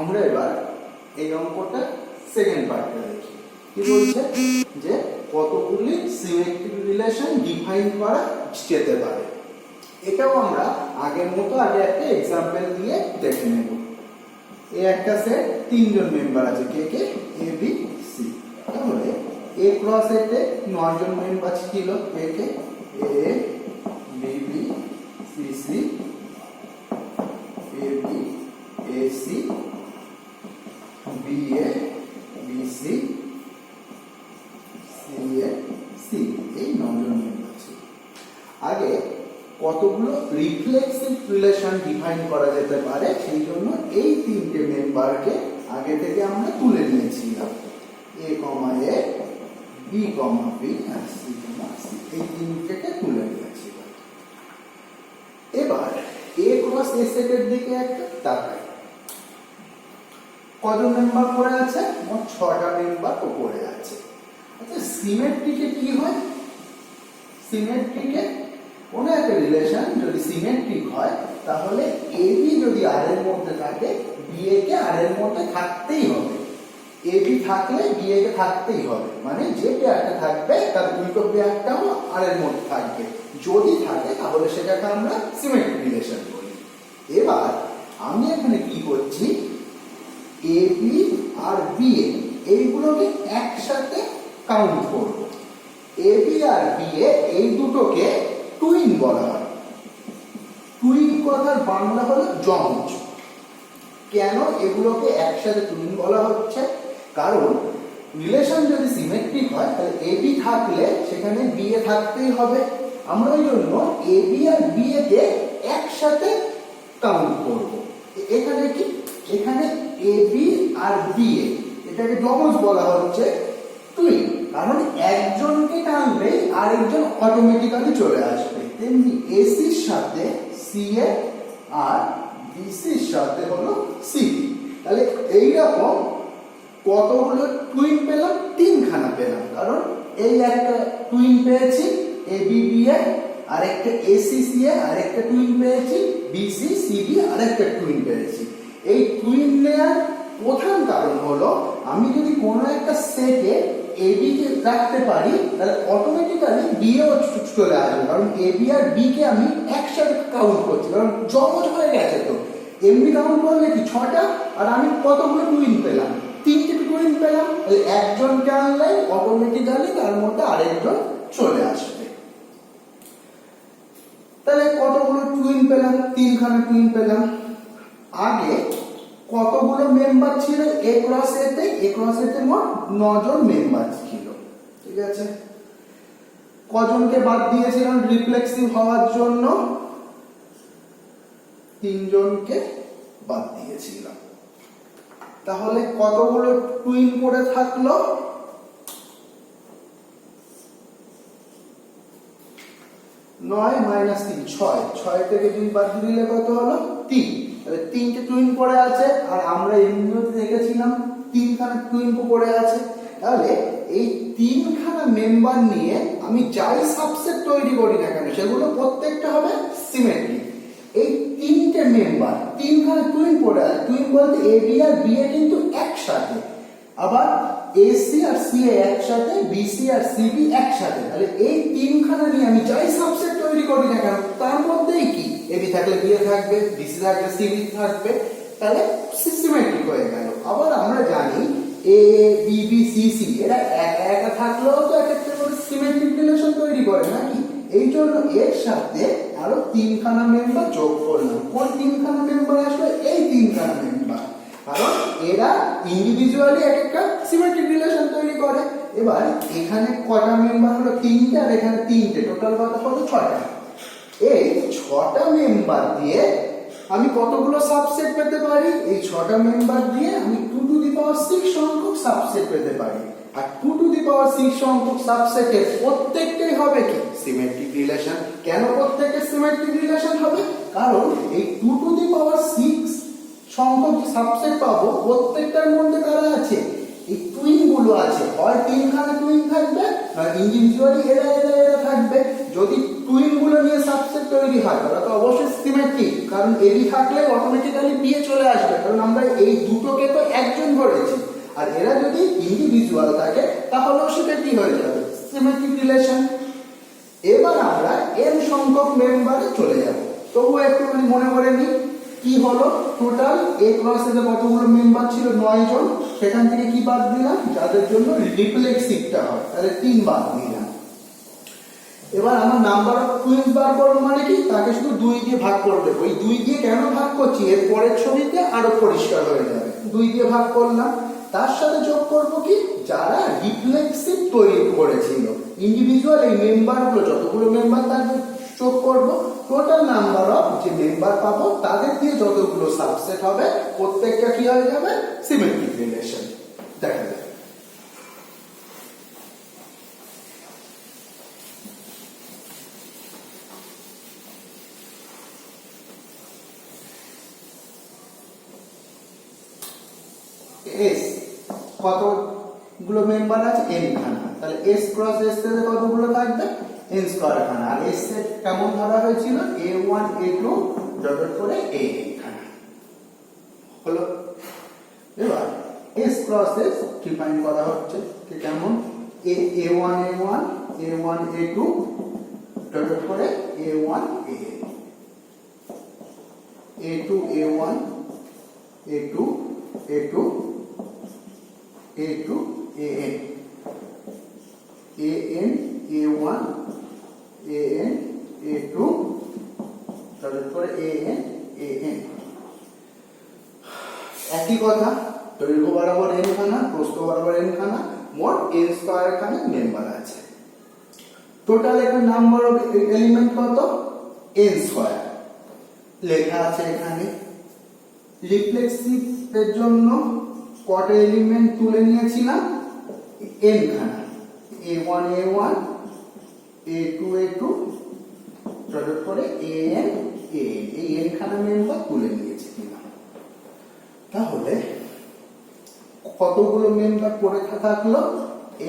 আমরা এবার এই অঙ্কটা সেকেন্ড পার্টটা দেখি। কি বলছে যে কতগুলি সিমেট্রিক রিলেশন ডিফাইন করা যেতে পারে। এটাও আমরা আগের মতো আগে একটা এক্সাম্পল দিয়ে দেখে নেব। এই একটা সেট তিনজন মেম্বার আছে, কে কে? A B C. তাহলে এ ক্রস এতে 9 জন মেম্বার ছিল, কে কে? A B B C C, A B A C, B A B C, C A C. এই 9 জন মেম্বার ছিল। আগে কতগুলো রিফ্লেক্সিভ রিলেশন ডিফাইন করা যেতে পারে সেই জন্য এই তিনটে মেম্বারকে আগে থেকে আমরা তুলে নিয়েছিলাম, এ কমা এ, বি কমা বি আর সি কমা সি। এই তিনটেকে তুলে নিয়েছিলাম। এবার এ ক্রস এ সেটের দিকে একটা তাকাই। কজন মেম্বার পড়ে আছে? মোট 6টা মেম্বার পড়ে আছে। আচ্ছা, সিমেট্রিকে কি হয়? সিমেট্রিকে কোন একটা রিলেশন যদি সিমেট্রিক হয় তাহলে এ বি যদি আর এর মধ্যে থাকে, বি এ কে আর এর মধ্যে থাকতেই হবে। এ বি থাকলে বি এ কে থাকতেই হবে, মানে যে পেয়ারটা থাকবে তার উল্টো পেয়ারটাও আর এর মধ্যে থাকবে। যদি থাকে তাহলে সেটাকে আমরা সিমেট্রিক রিলেশন বলি। এবার আমি এখানে কি করছি, A B R B A এইগুলোকে একসাথে কাউন্ট করব। A B R B A এই দুটোকে টুইন বলা হয়। টুইন কথার বাংলা হলো যমজ। কেন এগুলোকে একসাথে টুইন বলা হচ্ছে? কারণ রিলেশন যদি সিমেট্রিক হয় তাহলে এ বি থাকলে সেখানে বি এ থাকতেই হবে। আমরা ওই জন্য A B R B A কে একসাথে কাউন্ট করব। এখানে কি? এখানে A B R B A এটাকে যমজ বলা হচ্ছে, টুইন। কারণ একজনকে টানলে আরেকজন অটোমেটিক্যালি চলে আসবে। তেমনি এসির সাথে সি এ আর বিসির সাথে হলো সি। তাহলে এইরকম কতগুলো টুইন পেলাম? 3খানা পেলাম। কারণ এই একটা টুইন পেয়েছি এ বি বি এ, আর একটা এসি সি এ, আর একটা টুইন পেয়েছি বিসি সি বি, আর একটা টুইন পেয়েছি। এই টুইন নেয়ার প্রধান কারণ হলো আমি যদি কোনো একটা সেটে এ বি কে রাখতে পারি তাহলে অটোমেটিক্যালি বি এও চলে আসবে। কারণ এ বি আর বি কে আমি একসাথে কাউন্ট করছি, কারণ যমজ হয়ে গেছে। তো এমনি কাউন্ট করলে কি 6টা, আর আমি কতগুলো টুইন পেলাম? 3টে টুইন পেলাম। একজনকে আনলে অটোমেটিক্যালি তার মধ্যে আরেকজন চলে আসবে। তাহলে কতগুলো টুইন পেলাম? 3খানা টুইন পেলাম। আগে কতগুলো মেম্বার ছিল এ ক্রস এতে? এ ক্রস এতে মোট 9 জন মেম্বার ছিল, ঠিক আছে। কজনকে বাদ দিয়েছিলাম রিফ্লেক্সিভ হওয়ার জন্য? 3 জনকে বাদ দিয়েছিলাম। তাহলে কতগুলো টুইন পড়ে থাকলো? 9 - 3 6। 6 থেকে 2 বাদ দিলে কত হলো? 3। তাহলে 3টে টুইন পড়ে আছে, আর আমরা এমনিও দেখেছিলাম 3খানা টুইন পড়ে আছে। তাহলে এই 3খানা মেম্বার নিয়ে আমি যাই সাবসেট তৈরি করি না কেন সেগুলো প্রত্যেকটা হবে সিমেট্রিক। এই 3টে মেম্বার 3খানা টুইন পড়ে আছে। টুইন বলতে A B R B A কিন্তু একসাথে, আবার এসি আর সি এ একসাথে, বিসি আর সিবি একসাথে। তাহলে এই 3খানা নিয়ে আমি যাই সাবসেট তৈরি করি না কেন তার মধ্যেই কি এবি থাকলে বি এ থাকবে, বিসি থাকলে সিবি থাকবে। তাহলে সিমেট্রিক হয়ে গেল। আবার আমরা জানি এ বি বি সি সি এরা একা একা থাকলেও তো একটা করে সিমেট্রিক রিলেশন তৈরি করে নাকি? এই জন্য এর সাথে আরো 3খানা মেম্বার যোগ করলাম। কোন 3খানা মেম্বার আসলে? এই 3খানা মেম্বার। কারণ এরা ইন্ডিভিজুয়ালি একটা সিমেট্রিক রিলেশন তৈরি করে। এবার এখানে কটা মেম্বার হলো? 3টে, আর এখানে 3টে, টোটাল কত হলো? 6টা। এই 6টা মেম্বার দিয়ে আমি কতগুলো সাবসেট পেতে পারি? এই 6টা মেম্বার দিয়ে আমি 2⁶ সংখ্যক সাবসেট পেতে পারি। আর 2⁶ সংখ্যক সাবসেটের প্রত্যেকটাই হবে কি সিমেট্রিক রিলেশন। কেন প্রত্যেকটা সিমেট্রিক রিলেশন হবে? কারণ এই 2⁶ সংখ্যক সাবসেট পাবো প্রত্যেকটার মধ্যে কারা আছে? এই টুইন গুলো আছে। হয় 3খানা টুইন থাকবে, না ইন্ডিভিজুয়ালি এরা এরা এরা থাকবে। যদি টুইন গুলো নিয়ে সাবসেট তৈরি হয় তাহলে তো অবশ্যই সিমেট্রিক, কারণ এবি থাকলে অটোমেটিক্যালি বি এ চলে আসবে, কারণ আমরা এই দুটোকে তো একজন ধরেছি। আর এরা যদি ইন্ডিভিজুয়াল থাকে তাহলেও সেটা কি হয়ে যাবে, সিমেট্রিক রিলেশন। এবার আমরা n সংখ্যক মেম্বারে চলে যাব। তবুও একটুখানি মনে করে নিই কি হলো, টোটাল এ ক্রসে কতগুলো মেম্বার ছিল, 9 জন। সেখান থেকে কি বাদ দিলাম, যাদের জন্য রিফ্লেক্সিভটা হয়, তাহলে 3 বাদ দিলাম। এবার আমার নাম্বার অফ টুইনস বার করব, মানে কি তাকে শুধু 2 দিয়ে ভাগ করে দেব। ওই 2 দিয়ে কেন ভাগ করছি এর পরের ছবিতে আরো পরিষ্কার হয়ে যাবে। 2 দিয়ে ভাগ করলাম, তার সাথে যোগ করব কি, যারা রিফ্লেক্সিভ তৈরি করেছিল ইন্ডিভিজুয়াল এই মেম্বারগুলো, যতগুলো মেম্বার থাকবে যোগ করব। টোটাল নাম্বার অফ যে মেম্বার পাবো তাদের দিয়ে যতগুলো সাবসেট হবে প্রত্যেকটা কি হয়ে যাবে, সিমেট্রিক রিলেশন। দেখা যাবে এস কতগুলো মেম্বার আছে, n খানা। তাহলে s ক্রস s এর কতগুলো থাকবে, n স্কয়ার খানা। আর s সেট কেমন ধরা হয়েছিল, a1 a2 ডট করে an খানা হলো। এবার s ক্রস s ডিফাইন করা হচ্ছে যে কেমন, a1 a1 a1 a2 dot করে a1 an, a2 a1 a2 a2 a2 an, an a1 an a2 তারপরে an an। একই কথা, দৈর্ঘ্য বরাবর n খানা, প্রস্থ বরাবর n খানা, মোট n স্কয়ার খানা মেম্বার আছে। টোটাল এখানে নাম্বার অফ এলিমেন্ট কত, n স্কয়ার লেখা আছে এখানে। রিফ্লেক্সিভ এর জন্য কটা এলিমেন্ট তুলে নিয়েছিলাম, n খানা, a1 a1 a2 a2 dot করে an an, এই n খানা মেম্বার তুলে নিয়েছিলাম। তাহলে কতগুলো মেম্বার পড়ে থাকলো,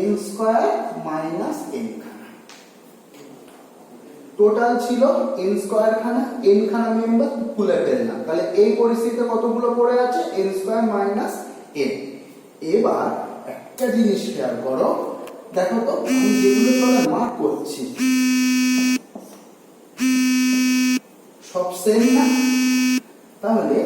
n স্কয়ার মাইনাস n খানা। টোটাল ছিল n স্কয়ার খানা, n খানা মেম্বার তুলে ফেললাম। তাহলে এই পরিস্থিতিতে কতগুলো পড়ে আছে, n স্কয়ার মাইনাস n। এবার একটা জিনিস খেয়াল করো, দেখো তো আমি যেগুলো তোমরা মার্ক করছি সব সেম না। তাহলে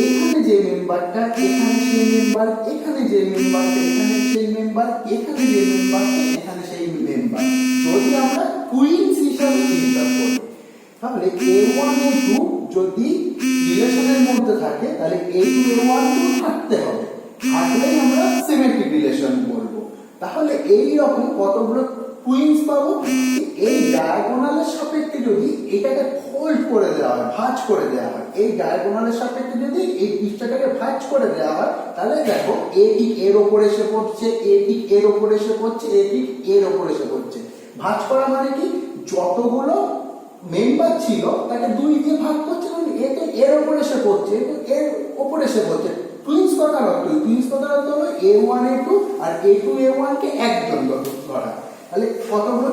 এখানে যে মেম্বারটা, এখানে সেই মেম্বার, এখানে যে মেম্বারটা, এখানে সেই মেম্বার, এখানে যে মেম্বারটা, এখানে সেই মেম্বার, যদি আমরা টুইনস হিসাবে চিন্তা করি, তাহলে a1 a2 যদি রিলেশনের মধ্যে থাকে তাহলে a2 a1 থাকতে হবে, থাকলেই আমরা সিমেট্রিক রিলেশন বলবো। তাহলে এই রকম কতগুলো টুইনস পাবো, এই ডায়াগোনালের সাপেক্ষে যদি এটাকে ফোল্ড করে দেওয়া হয়, ভাঁজ করে দেওয়া হয়, এই ডায়াগোনালের সাপেক্ষে যদি এই পৃষ্ঠাটাকে ভাঁজ করে দেওয়া হয়, তাহলে দেখো এ ঠিক এর ওপর এসে পড়ছে, এ ঠিক এর ওপর এসে পড়ছে, এ ঠিক এর ওপর এসে পড়ছে। ভাঁজ করা মানে কি, যতগুলো মেম্বার ছিল তাকে 2 দিয়ে ভাগ করছে, কারণ এ তো এর ওপর এসে পড়ছে, এ তো এর ওপর এসে পড়ছে। টুইনস কথার অর্থ, টুইনস কথার অর্থ হলো a1 a2 আর a2 a1 কে একজন ধরা। তাহলে কতগুলো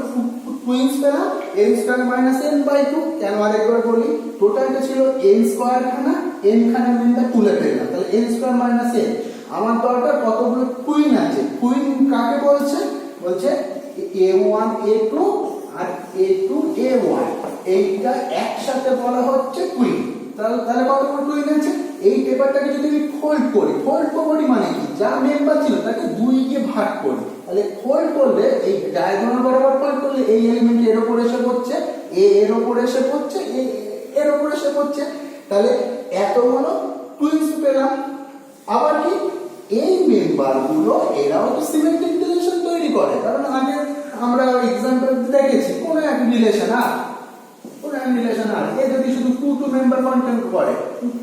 টুইনস পেলাম, n square minus n by 2। কেন আরেকবার বলি, টোটালটা ছিল n স্কয়ার খানা, n খানা মেম্বার তুলে ফেললাম, তাহলে n স্কয়ার মাইনাস n। আমার দরকার কতগুলো টুইন আছে, টুইন কাকে বলছে, বলছে a1 a2 আর a2 a1, এইটা একসাথে বলা হচ্ছে টুইন। তাহলে কতগুলো টুইন আছে, এই পেপারটাকে যদি আমি ফোল্ড করি, ফোল্ড করি মানে কি, যা মেম্বার ছিল তাকে 2 দিয়ে ভাগ করি, তাহলে ফোল্ড করলে এই ডায়াগোনাল বরাবর ফোল্ড করলে এই এলিমেন্ট এর উপর এসে পড়ছে, এ এর উপর এসে পড়ছে, এ এর উপর এসে পড়ছে, তাহলে এতগুলো টুইনস পেলাম। আবার কি, এই মেম্বারগুলো এরাও তো সিমেট্রিক রিলেশন তৈরি করে, কারণ আগে আমরা এক্সাম্পল দেখেছি কোন এক রিলেশন আর এ যদি শুধু 2 টু মেম্বার কন্টেন্ট করে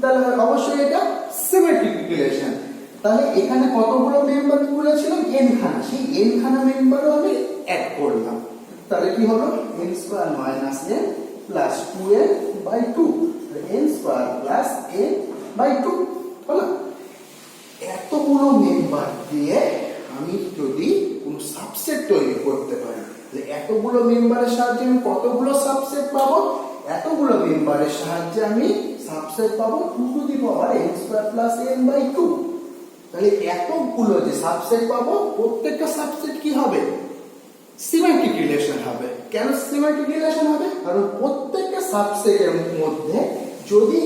তাহলে অবশ্যই এটা সিমেট্রিক রিলেশন। তাহলে এখানে কতগুলো মেম্বার বলেছিলাম, n খানা, সেই n খানা মেম্বারও আমি অ্যাড করলাম। তাহলে কি হলো, n square minus n plus 2n by 2, n square plus n by 2 হলো। এতগুলো মেম্বার দিয়ে আমি যদি কোনো সাবসেট তৈরি করতে পারি, তাহলে এত এতগুলো মেম্বারের সাহায্যে আমি কতগুলো সাবসেট পাবো, এতগুলো মেম্বারের সাহায্যে আমি সাবসেট পাবো 2 to the power n square plus n by 2। তাহলে এতগুলো যে সাবসেট পাবো প্রত্যেকটা সাবসেট কি হবে, সিমেট্রিক রিলেশন হবে। কেন সিমেট্রিক রিলেশন হবে, কারণ প্রত্যেকটা সাবসেটের মধ্যে যদি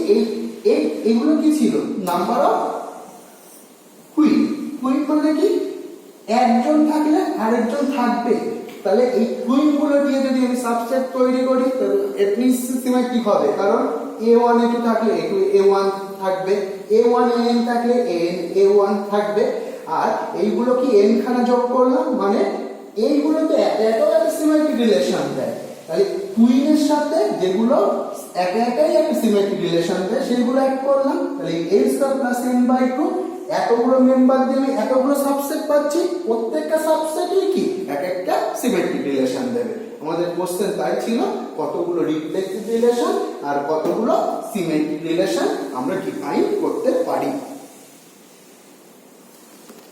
এইগুলো কি ছিল, নাম্বার অফ কুইন। কুইন মানে কি, একজন থাকলে আরেকজন থাকবে। তাহলে এই কুইন গুলো দিয়ে যদি আমি সাবসেট তৈরি করি এট মিন্স সিমেট্রিক হবে, কারণ a1 a2 থাকলে a1 থাকবে, a1 an থাকলে a1 থাকবে। আর এইগুলো কি n খানা যোগ করলাম, মানে এইগুলো তো এটাও একটা সিমেট্রিক রিলেশন দেয়। তাহলে কুইনের সাথে যেগুলো একাই একটা সিমেট্রিক রিলেশন দেয় সেগুলো অ্যাড করলাম। তাহলে a square plus n by 2, এতগুলো মেম্বার দিয়ে আমি এতগুলো সাবসেট পাচ্ছি, প্রত্যেকটা সাবসেটই কি এক একটা সিমেট্রিক রিলেশন দেবে। আমাদের কোশ্চেন তাই ছিল কতগুলো রিফ্লেক্সিভ রিলেশন আর কতগুলো সিমেট্রিক রিলেশন আমরা ডিফাইন করতে পারি।